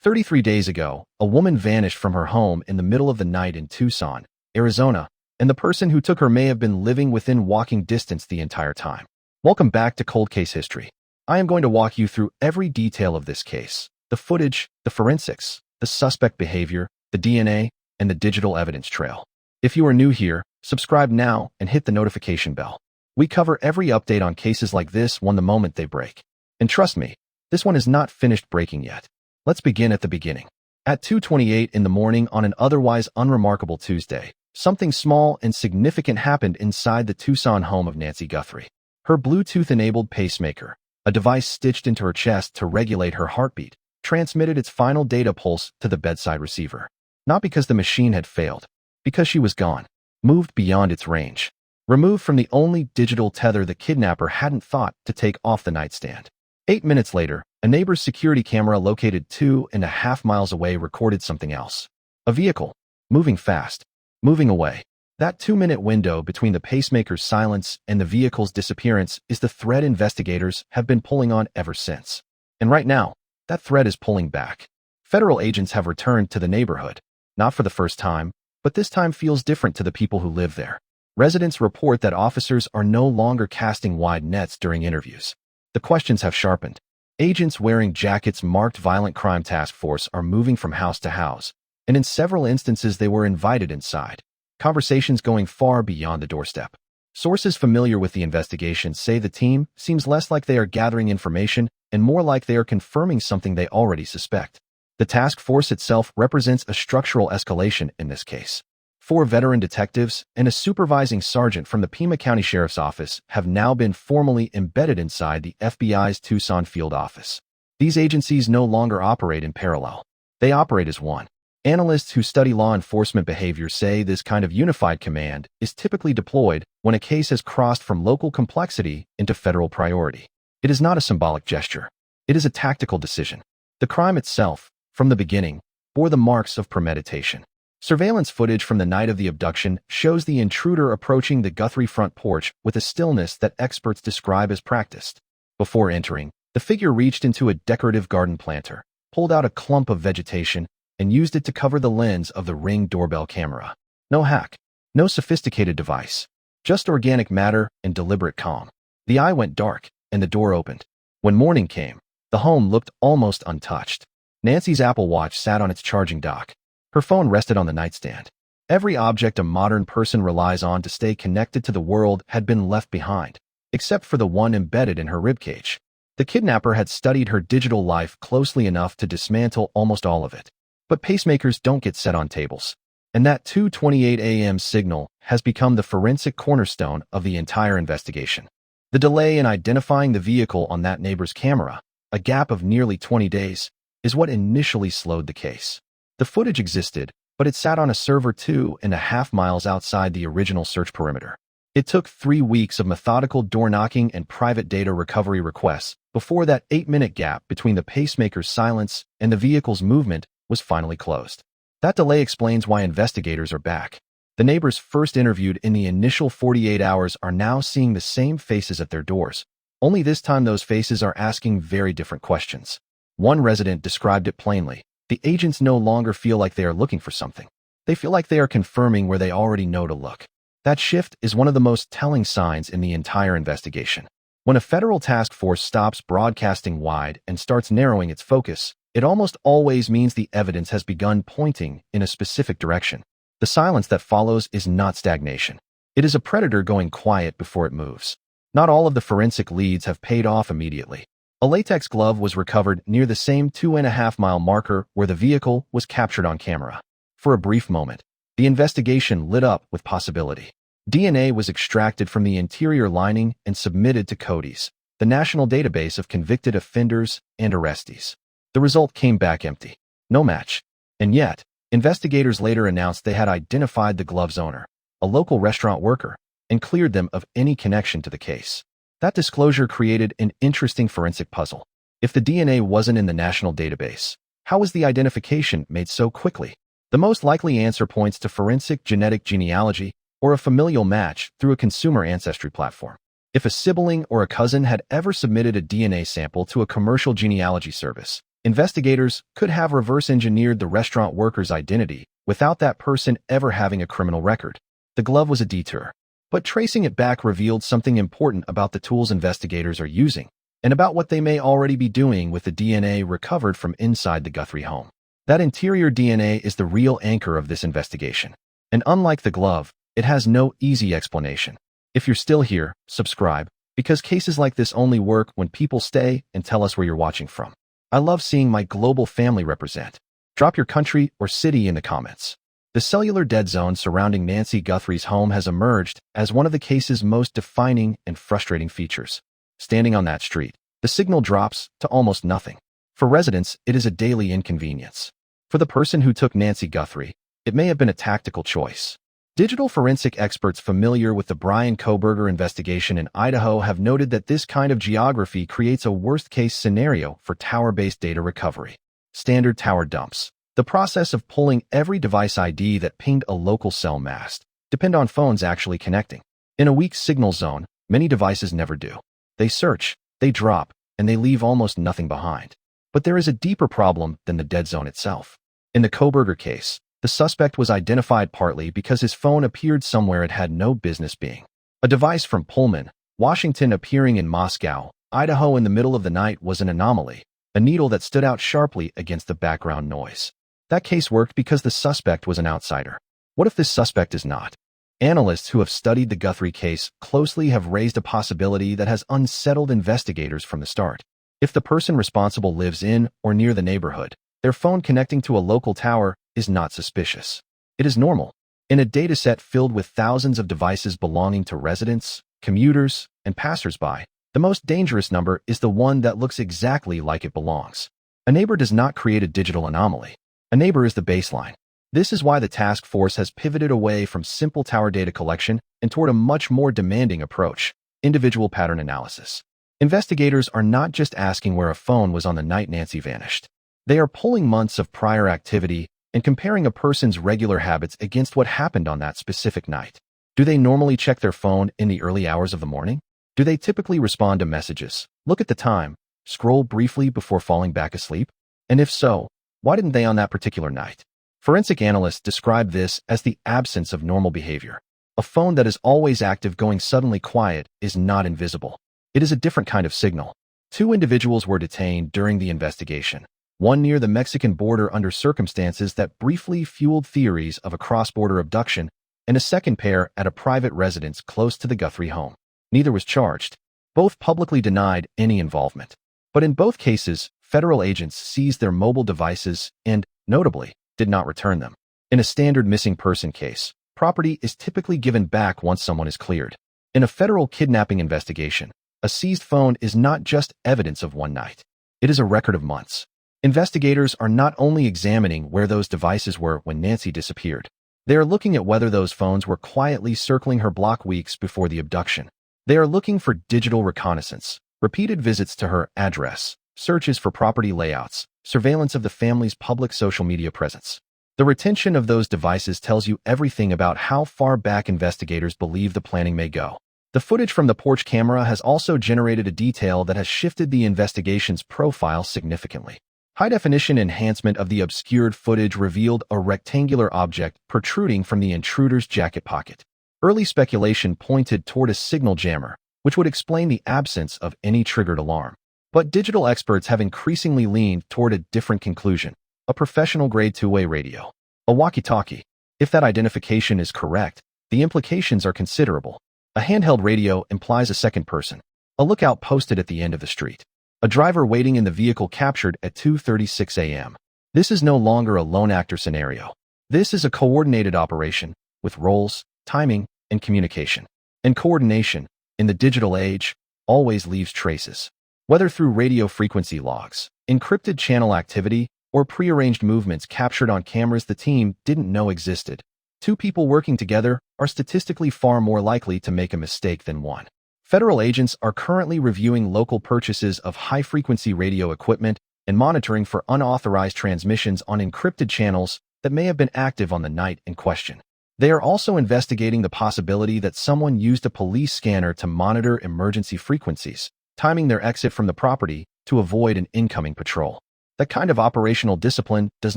33 days ago, a woman vanished from her home in the middle of the night in Tucson, Arizona, and the person who took her may have been living within walking distance the entire time. Welcome back to Cold Case History. I am going to walk you through every detail of this case: the footage, the forensics, the suspect behavior, the DNA, and the digital evidence trail. If you are new here, subscribe now and hit the notification bell. We cover every update on cases like this one the moment they break. And trust me, this one is not finished breaking yet. Let's begin at the beginning. At 2:28 in the morning on an otherwise unremarkable Tuesday, something small and significant happened inside the Tucson home of Nancy Guthrie. Her Bluetooth-enabled pacemaker, a device stitched into her chest to regulate her heartbeat, transmitted its final data pulse to the bedside receiver. Not because the machine had failed, because she was gone, moved beyond its range, removed from the only digital tether the kidnapper hadn't thought to take off the nightstand. 8 minutes later, a neighbor's security camera located 2.5 miles away recorded something else. A vehicle, moving fast, moving away. That 2-minute window between the pacemaker's silence and the vehicle's disappearance is the thread investigators have been pulling on ever since. And right now, that thread is pulling back. Federal agents have returned to the neighborhood, not for the first time, but this time feels different to the people who live there. Residents report that officers are no longer casting wide nets during interviews. The questions have sharpened. Agents wearing jackets marked Violent Crime Task Force are moving from house to house, and in several instances they were invited inside. Conversations going far beyond the doorstep. Sources familiar with the investigation say the team seems less like they are gathering information and more like they are confirming something they already suspect. The task force itself represents a structural escalation in this case. 4 veteran detectives and a supervising sergeant from the Pima County Sheriff's Office have now been formally embedded inside the FBI's Tucson field office. These agencies no longer operate in parallel. They operate as one. Analysts who study law enforcement behavior say this kind of unified command is typically deployed when a case has crossed from local complexity into federal priority. It is not a symbolic gesture. It is a tactical decision. The crime itself, from the beginning, bore the marks of premeditation. Surveillance footage from the night of the abduction shows the intruder approaching the Guthrie front porch with a stillness that experts describe as practiced. Before entering, the figure reached into a decorative garden planter, pulled out a clump of vegetation, and used it to cover the lens of the Ring doorbell camera. No hack, no sophisticated device, just organic matter and deliberate calm. The eye went dark, and the door opened. When morning came, the home looked almost untouched. Nancy's Apple Watch sat on its charging dock. Her phone rested on the nightstand. Every object a modern person relies on to stay connected to the world had been left behind, except for the one embedded in her ribcage. The kidnapper had studied her digital life closely enough to dismantle almost all of it. But pacemakers don't get set on tables. And that 2:28 a.m. signal has become the forensic cornerstone of the entire investigation. The delay in identifying the vehicle on that neighbor's camera, a gap of nearly 20 days, is what initially slowed the case. The footage existed, but it sat on a server 2.5 miles outside the original search perimeter. It took 3 weeks of methodical door-knocking and private data recovery requests before that 8-minute gap between the pacemaker's silence and the vehicle's movement was finally closed. That delay explains why investigators are back. The neighbors first interviewed in the initial 48 hours are now seeing the same faces at their doors. Only this time those faces are asking very different questions. One resident described it plainly. The agents no longer feel like they are looking for something. They feel like they are confirming where they already know to look. That shift is one of the most telling signs in the entire investigation. When a federal task force stops broadcasting wide and starts narrowing its focus, it almost always means the evidence has begun pointing in a specific direction. The silence that follows is not stagnation. It is a predator going quiet before it moves. Not all of the forensic leads have paid off immediately. A latex glove was recovered near the same 2.5-mile marker where the vehicle was captured on camera. For a brief moment, the investigation lit up with possibility. DNA was extracted from the interior lining and submitted to CODIS, the national database of convicted offenders and arrestees. The result came back empty. No match. And yet, investigators later announced they had identified the glove's owner, a local restaurant worker, and cleared them of any connection to the case. That disclosure created an interesting forensic puzzle. If the DNA wasn't in the national database, how was the identification made so quickly? The most likely answer points to forensic genetic genealogy or a familial match through a consumer ancestry platform. If a sibling or a cousin had ever submitted a DNA sample to a commercial genealogy service, Investigators could have reverse-engineered the restaurant worker's identity without that person ever having a criminal record. The glove was a detour, but tracing it back revealed something important about the tools investigators are using and about what they may already be doing with the DNA recovered from inside the Guthrie home. That interior DNA is the real anchor of this investigation. And unlike the glove, it has no easy explanation. If you're still here, subscribe, because cases like this only work when people stay and tell us where you're watching from. I love seeing my global family represent. Drop your country or city in the comments. The cellular dead zone surrounding Nancy Guthrie's home has emerged as one of the case's most defining and frustrating features. Standing on that street, the signal drops to almost nothing. For residents, it is a daily inconvenience. For the person who took Nancy Guthrie, it may have been a tactical choice. Digital forensic experts familiar with the Brian Kohberger investigation in Idaho have noted that this kind of geography creates a worst-case scenario for tower-based data recovery. Standard tower dumps. The process of pulling every device ID that pinged a local cell mast depend on phones actually connecting. In a weak signal zone, many devices never do. They search, they drop, and they leave almost nothing behind. But there is a deeper problem than the dead zone itself. In the Kohberger case, the suspect was identified partly because his phone appeared somewhere it had no business being. A device from Pullman, Washington appearing in Moscow, Idaho in the middle of the night was an anomaly, a needle that stood out sharply against the background noise. That case worked because the suspect was an outsider. What if this suspect is not? Analysts who have studied the Guthrie case closely have raised a possibility that has unsettled investigators from the start. If the person responsible lives in or near the neighborhood, their phone connecting to a local tower is not suspicious. It is normal. In a dataset filled with thousands of devices belonging to residents, commuters, and passersby, the most dangerous number is the one that looks exactly like it belongs. A neighbor does not create a digital anomaly. A neighbor is the baseline. This is why the task force has pivoted away from simple tower data collection and toward a much more demanding approach: individual pattern analysis. Investigators are not just asking where a phone was on the night Nancy vanished. They are pulling months of prior activity and comparing a person's regular habits against what happened on that specific night. Do they normally check their phone in the early hours of the morning? Do they typically respond to messages, look at the time, scroll briefly before falling back asleep? And if so, why didn't they on that particular night? Forensic analysts describe this as the absence of normal behavior. A phone that is always active going suddenly quiet is not invisible. It is a different kind of signal. 2 individuals were detained during the investigation. One near the Mexican border under circumstances that briefly fueled theories of a cross-border abduction, and a second pair at a private residence close to the Guthrie home. Neither was charged. Both publicly denied any involvement. But in both cases, federal agents seized their mobile devices and, notably, did not return them. In a standard missing person case, property is typically given back once someone is cleared. In a federal kidnapping investigation, a seized phone is not just evidence of one night. It is a record of months. Investigators are not only examining where those devices were when Nancy disappeared. They are looking at whether those phones were quietly circling her block weeks before the abduction. They are looking for digital reconnaissance, repeated visits to her address, searches for property layouts, surveillance of the family's public social media presence. The retention of those devices tells you everything about how far back investigators believe the planning may go. The footage from the porch camera has also generated a detail that has shifted the investigation's profile significantly. High-definition enhancement of the obscured footage revealed a rectangular object protruding from the intruder's jacket pocket. Early speculation pointed toward a signal jammer, which would explain the absence of any triggered alarm. But digital experts have increasingly leaned toward a different conclusion: a professional-grade two-way radio. A walkie-talkie. If that identification is correct, the implications are considerable. A handheld radio implies a second person. A lookout posted at the end of the street. A driver waiting in the vehicle captured at 2:36 a.m. This is no longer a lone actor scenario. This is a coordinated operation with roles, timing, and communication. And coordination, in the digital age, always leaves traces. Whether through radio frequency logs, encrypted channel activity, or prearranged movements captured on cameras the team didn't know existed. 2 people working together are statistically far more likely to make a mistake than one. Federal agents are currently reviewing local purchases of high-frequency radio equipment and monitoring for unauthorized transmissions on encrypted channels that may have been active on the night in question. They are also investigating the possibility that someone used a police scanner to monitor emergency frequencies, timing their exit from the property to avoid an incoming patrol. That kind of operational discipline does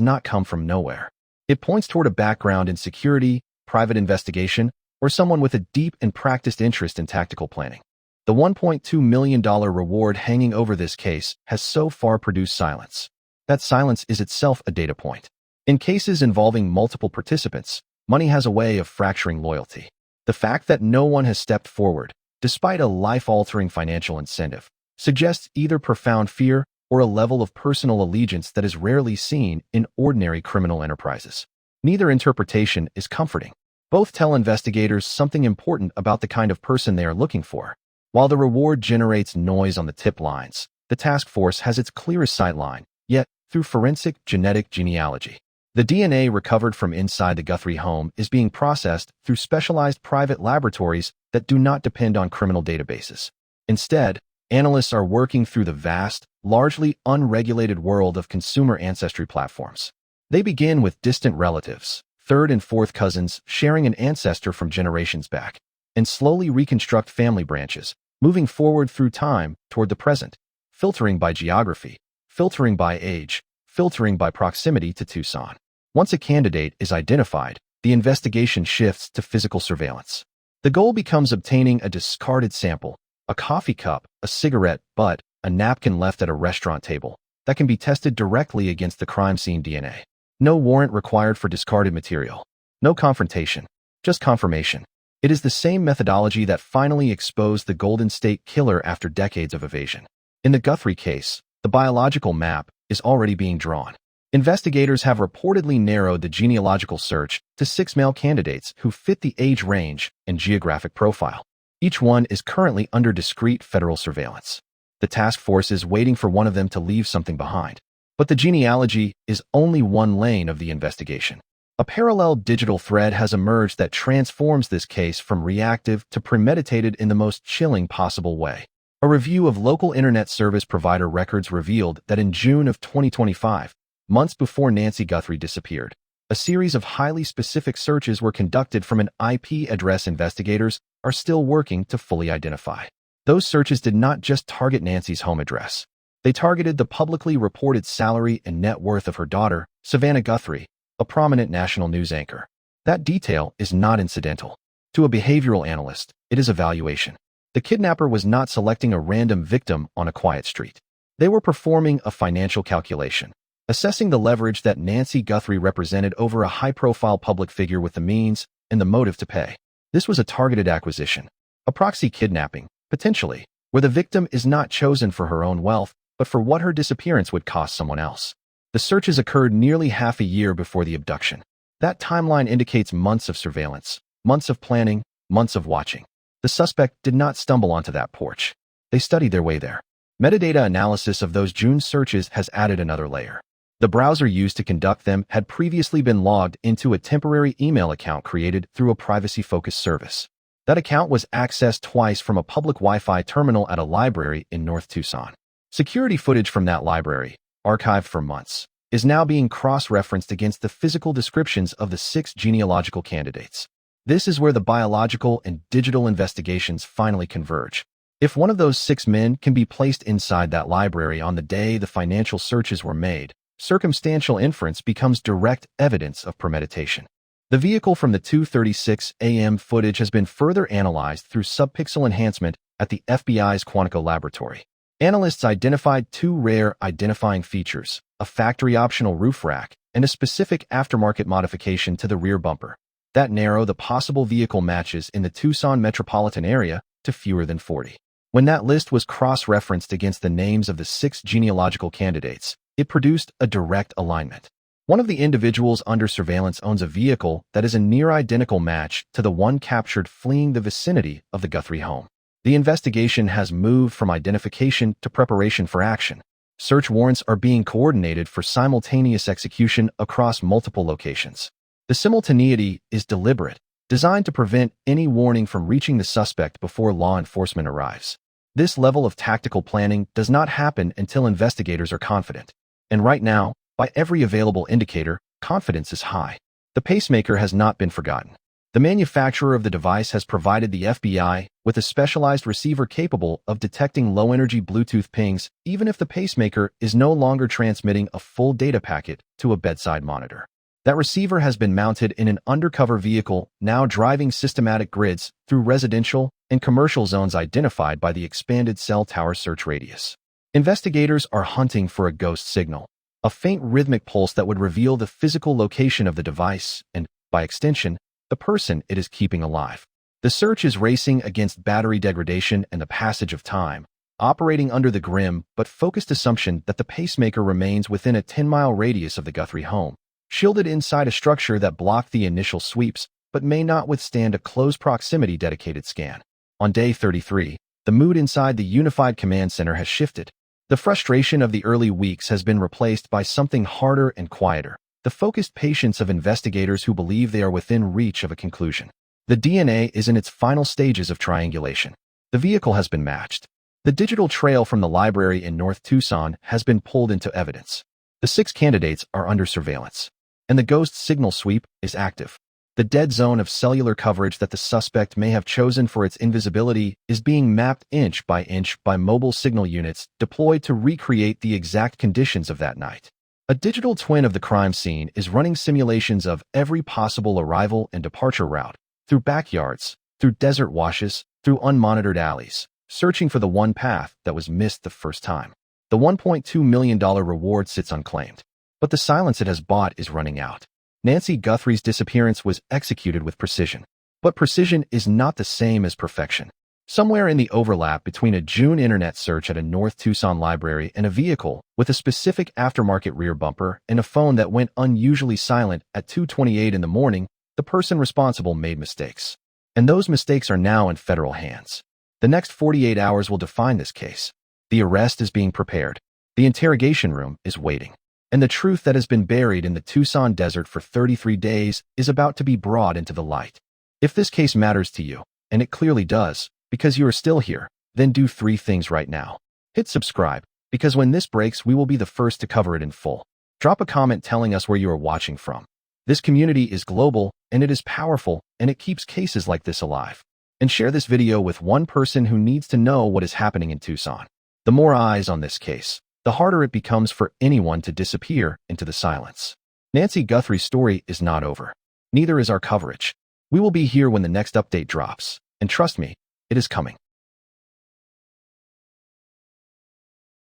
not come from nowhere. It points toward a background in security, private investigation, or someone with a deep and practiced interest in tactical planning. The $1.2 million reward hanging over this case has so far produced silence. That silence is itself a data point. In cases involving multiple participants, money has a way of fracturing loyalty. The fact that no one has stepped forward, despite a life-altering financial incentive, suggests either profound fear or a level of personal allegiance that is rarely seen in ordinary criminal enterprises. Neither interpretation is comforting. Both tell investigators something important about the kind of person they are looking for. While the reward generates noise on the tip lines, the task force has its clearest sightline, yet, through forensic genetic genealogy. The DNA recovered from inside the Guthrie home is being processed through specialized private laboratories that do not depend on criminal databases. Instead, analysts are working through the vast, largely unregulated world of consumer ancestry platforms. They begin with distant relatives, third and fourth cousins sharing an ancestor from generations back, and slowly reconstruct family branches, moving forward through time toward the present, filtering by geography, filtering by age, filtering by proximity to Tucson. Once a candidate is identified, the investigation shifts to physical surveillance. The goal becomes obtaining a discarded sample, a coffee cup, a cigarette butt, a napkin left at a restaurant table, that can be tested directly against the crime scene DNA. No warrant required for discarded material. No confrontation. Just confirmation. It is the same methodology that finally exposed the Golden State Killer after decades of evasion. In the Guthrie case, the biological map is already being drawn. Investigators have reportedly narrowed the genealogical search to 6 male candidates who fit the age range and geographic profile. Each one is currently under discreet federal surveillance. The task force is waiting for one of them to leave something behind. But the genealogy is only one lane of the investigation. A parallel digital thread has emerged that transforms this case from reactive to premeditated in the most chilling possible way. A review of local internet service provider records revealed that in June of 2025, months before Nancy Guthrie disappeared, a series of highly specific searches were conducted from an IP address investigators are still working to fully identify. Those searches did not just target Nancy's home address. They targeted the publicly reported salary and net worth of her daughter, Savannah Guthrie, a prominent national news anchor. That detail is not incidental. To a behavioral analyst, it is a valuation. The kidnapper was not selecting a random victim on a quiet street. They were performing a financial calculation, assessing the leverage that Nancy Guthrie represented over a high-profile public figure with the means and the motive to pay. This was a targeted acquisition, a proxy kidnapping, potentially, where the victim is not chosen for her own wealth, but for what her disappearance would cost someone else. The searches occurred nearly half a year before the abduction. That timeline indicates months of surveillance, months of planning, months of watching. The suspect did not stumble onto that porch. They studied their way there. Metadata analysis of those June searches has added another layer. The browser used to conduct them had previously been logged into a temporary email account created through a privacy-focused service. That account was accessed twice from a public Wi-Fi terminal at a library in North Tucson. Security footage from that library, archived for months, is now being cross-referenced against the physical descriptions of the 6 genealogical candidates. This is where the biological and digital investigations finally converge. If one of those 6 men can be placed inside that library on the day the financial searches were made, circumstantial inference becomes direct evidence of premeditation. The vehicle from the 2:36 a.m. footage has been further analyzed through subpixel enhancement at the FBI's Quantico laboratory. Analysts identified 2 rare identifying features, a factory-optional roof rack and a specific aftermarket modification to the rear bumper, that narrow the possible vehicle matches in the Tucson metropolitan area to fewer than 40. When that list was cross-referenced against the names of the 6 genealogical candidates, it produced a direct alignment. One of the individuals under surveillance owns a vehicle that is a near-identical match to the one captured fleeing the vicinity of the Guthrie home. The investigation has moved from identification to preparation for action. Search warrants are being coordinated for simultaneous execution across multiple locations. The simultaneity is deliberate, designed to prevent any warning from reaching the suspect before law enforcement arrives. This level of tactical planning does not happen until investigators are confident. And right now, by every available indicator, confidence is high. The pacemaker has not been forgotten. The manufacturer of the device has provided the FBI with a specialized receiver capable of detecting low-energy Bluetooth pings, even if the pacemaker is no longer transmitting a full data packet to a bedside monitor. That receiver has been mounted in an undercover vehicle, now driving systematic grids through residential and commercial zones identified by the expanded cell tower search radius. Investigators are hunting for a ghost signal, a faint rhythmic pulse that would reveal the physical location of the device and, by extension, the person it is keeping alive. The search is racing against battery degradation and the passage of time, operating under the grim but focused assumption that the pacemaker remains within a 10-mile radius of the Guthrie home, shielded inside a structure that blocked the initial sweeps but may not withstand a close proximity dedicated scan. On day 33, the mood inside the Unified Command Center has shifted. The frustration of the early weeks has been replaced by something harder and quieter, the focused patience of investigators who believe they are within reach of a conclusion. The DNA is in its final stages of triangulation. The vehicle has been matched. The digital trail from the library in North Tucson has been pulled into evidence. The 6 candidates are under surveillance, and the ghost signal sweep is active. The dead zone of cellular coverage that the suspect may have chosen for its invisibility is being mapped inch by mobile signal units deployed to recreate the exact conditions of that night. A digital twin of the crime scene is running simulations of every possible arrival and departure route, through backyards, through desert washes, through unmonitored alleys, searching for the one path that was missed the first time. The $1.2 million reward sits unclaimed, but the silence it has bought is running out. Nancy Guthrie's disappearance was executed with precision, but precision is not the same as perfection. Somewhere in the overlap between a June internet search at a North Tucson library and a vehicle with a specific aftermarket rear bumper and a phone that went unusually silent at 2:28 in the morning, the person responsible made mistakes. And those mistakes are now in federal hands. The next 48 hours will define this case. The arrest is being prepared. The interrogation room is waiting. And the truth that has been buried in the Tucson desert for 33 days is about to be brought into the light. If this case matters to you, and it clearly does, because you are still here, then do 3 things right now. Hit subscribe, because when this breaks, we will be the first to cover it in full. Drop a comment telling us where you are watching from. This community is global, and it is powerful, and it keeps cases like this alive. And share this video with one person who needs to know what is happening in Tucson. The more eyes on this case, the harder it becomes for anyone to disappear into the silence. Nancy Guthrie's story is not over. Neither is our coverage. We will be here when the next update drops. And trust me, it is coming.